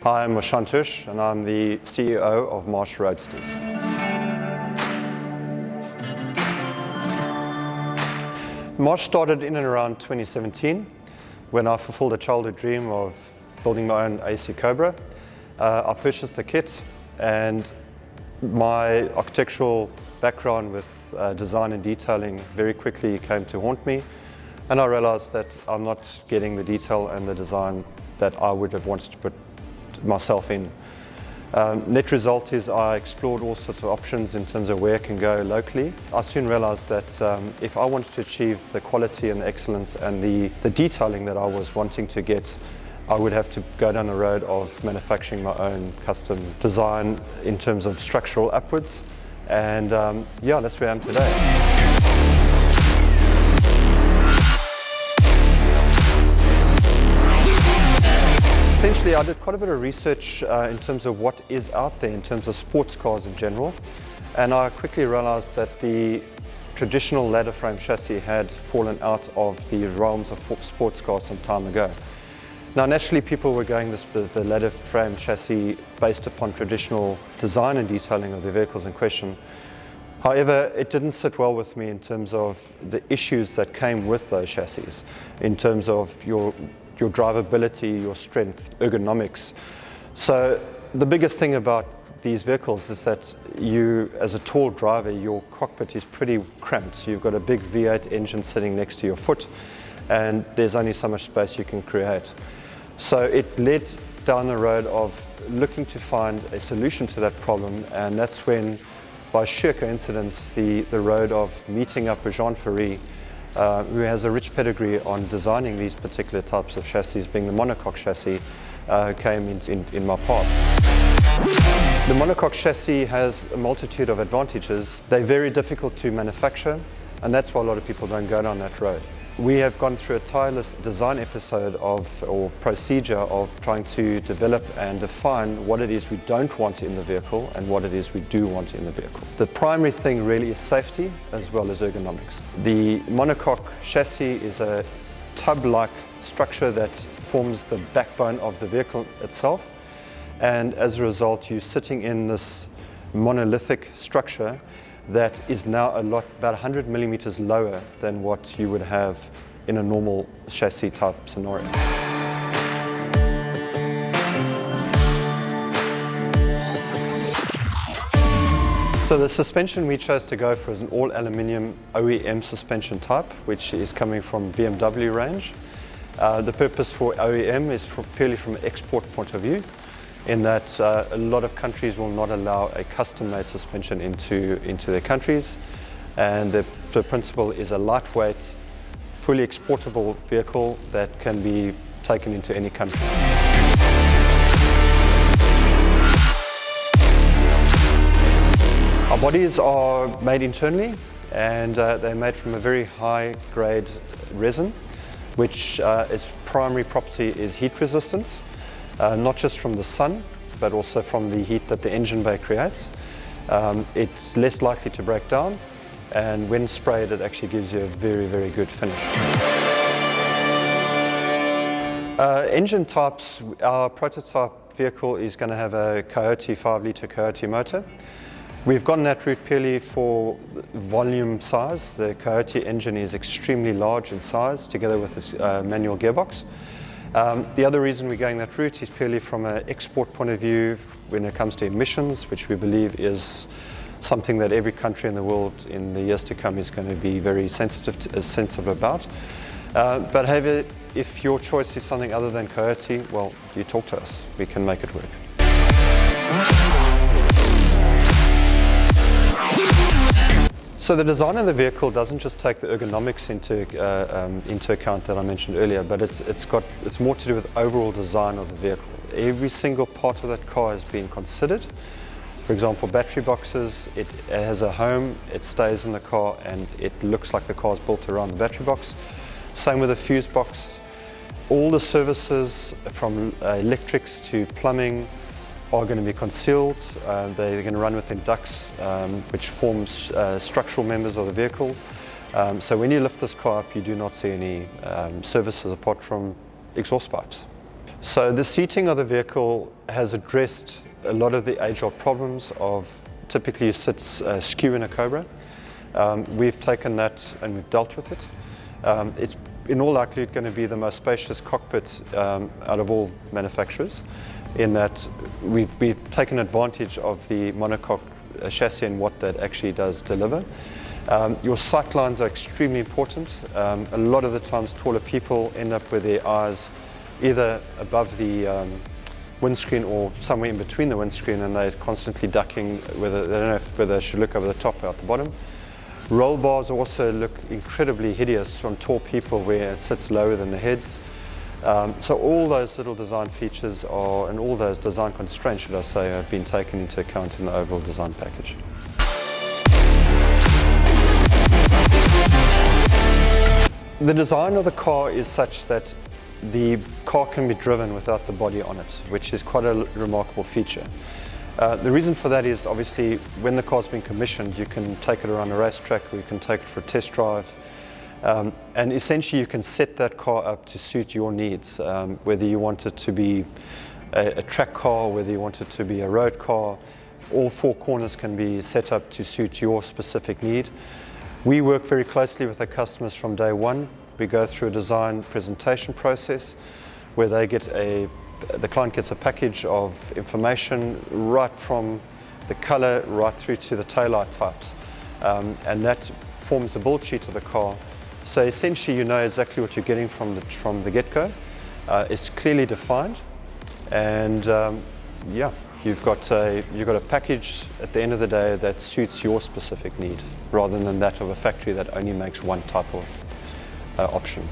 Hi, I'm Marchand Ochse and I'm the CEO of Marsh Roadsters. Marsh started in and around 2017 when I fulfilled a childhood dream of building my own AC Cobra. I purchased a kit, and my architectural background with design and detailing very quickly came to haunt me, and I realized that I'm not getting the detail and the design that I would have wanted to put myself in. Net result is I explored all sorts of options in terms of where I can go locally. I soon realized that if I wanted to achieve the quality and the excellence and the detailing that I was wanting to get, I would have to go down the road of manufacturing my own custom design in terms of structural upwards. And yeah, that's where I am today. Essentially, I did quite a bit of research in terms of what is out there in terms of sports cars in general, and I quickly realized that the traditional ladder frame chassis had fallen out of the realms of sports cars some time ago. Now, naturally, people were going the ladder frame chassis based upon traditional design and detailing of the vehicles in question. However, it didn't sit well with me in terms of the issues that came with those chassis, in terms of your drivability, your strength, ergonomics. So the biggest thing about these vehicles is that you, as a tall driver, your cockpit is pretty cramped. You've got a big V8 engine sitting next to your foot, and there's only so much space you can create. So it led down the road of looking to find a solution to that problem, and that's when, by sheer coincidence, the road of meeting up with Jean Ferry, who has a rich pedigree on designing these particular types of chassis, being the Monocoque chassis, came in my path. The Monocoque chassis has a multitude of advantages. They're very difficult to manufacture, and that's why a lot of people don't go down that road. We have gone through a tireless design episode or procedure of trying to develop and define what it is we don't want in the vehicle and what it is we do want in the vehicle. The primary thing really is safety as well as ergonomics. The Monocoque chassis is a tub-like structure that forms the backbone of the vehicle itself, and as a result you're sitting in this monolithic structure that is now about 100 millimeters lower than what you would have in a normal chassis type scenario. So the suspension we chose to go for is an all aluminium OEM suspension type, which is coming from BMW range. The purpose for OEM is purely from an export point of view, in that a lot of countries will not allow a custom-made suspension into their countries, and the principle is a lightweight, fully exportable vehicle that can be taken into any country. Our bodies are made internally, and they're made from a very high-grade resin, which its primary property is heat resistance. Not just from the sun, but also from the heat that the engine bay creates. It's less likely to break down, and when sprayed it actually gives you a very, very good finish. Engine types, our prototype vehicle is going to have a Coyote 5-litre Coyote motor. We've gone that route purely for volume size. The Coyote engine is extremely large in size, together with this manual gearbox. The other reason we're going that route is purely from an export point of view when it comes to emissions, which we believe is something that every country in the world in the years to come is going to be very sensitive about. But however, if your choice is something other than Coyote, well, you talk to us. We can make it work. So the design of the vehicle doesn't just take the ergonomics into account that I mentioned earlier, but it's more to do with overall design of the vehicle. Every single part of that car has been considered. For example, battery boxes, it has a home, it stays in the car, and it looks like the car is built around the battery box. Same with the fuse box. All the services from electrics to plumbing are going to be concealed. They're going to run within ducts, which forms structural members of the vehicle. So when you lift this car up, you do not see any services apart from exhaust pipes. So the seating of the vehicle has addressed a lot of the age-old problems of typically sits skew in a Cobra. We've taken that and we've dealt with it. It's in all likelihood going to be the most spacious cockpit out of all manufacturers, in that we've taken advantage of the Monocoque chassis and what that actually does deliver. Your sight lines are extremely important. A lot of the times taller people end up with their eyes either above the windscreen or somewhere in between the windscreen, and they're constantly ducking whether they don't know whether they should look over the top or out the bottom. Roll bars also look incredibly hideous from tall people where it sits lower than the heads. So all those little design features are, and all those design constraints, should I say, have been taken into account in the overall design package. The design of the car is such that the car can be driven without the body on it, which is quite a remarkable feature. The reason for that is obviously when the car's been commissioned, you can take it around a racetrack or you can take it for a test drive, and essentially you can set that car up to suit your needs, whether you want it to be a track car, whether you want it to be a road car. All four corners can be set up to suit your specific need. We work very closely with our customers from day one. We go through a design presentation process where the client gets a package of information right from the color right through to the taillight types, and that forms the build sheet of the car. So essentially you know exactly what you're getting from the get-go. It's clearly defined, and yeah, you've got a package at the end of the day that suits your specific need rather than that of a factory that only makes one type of option.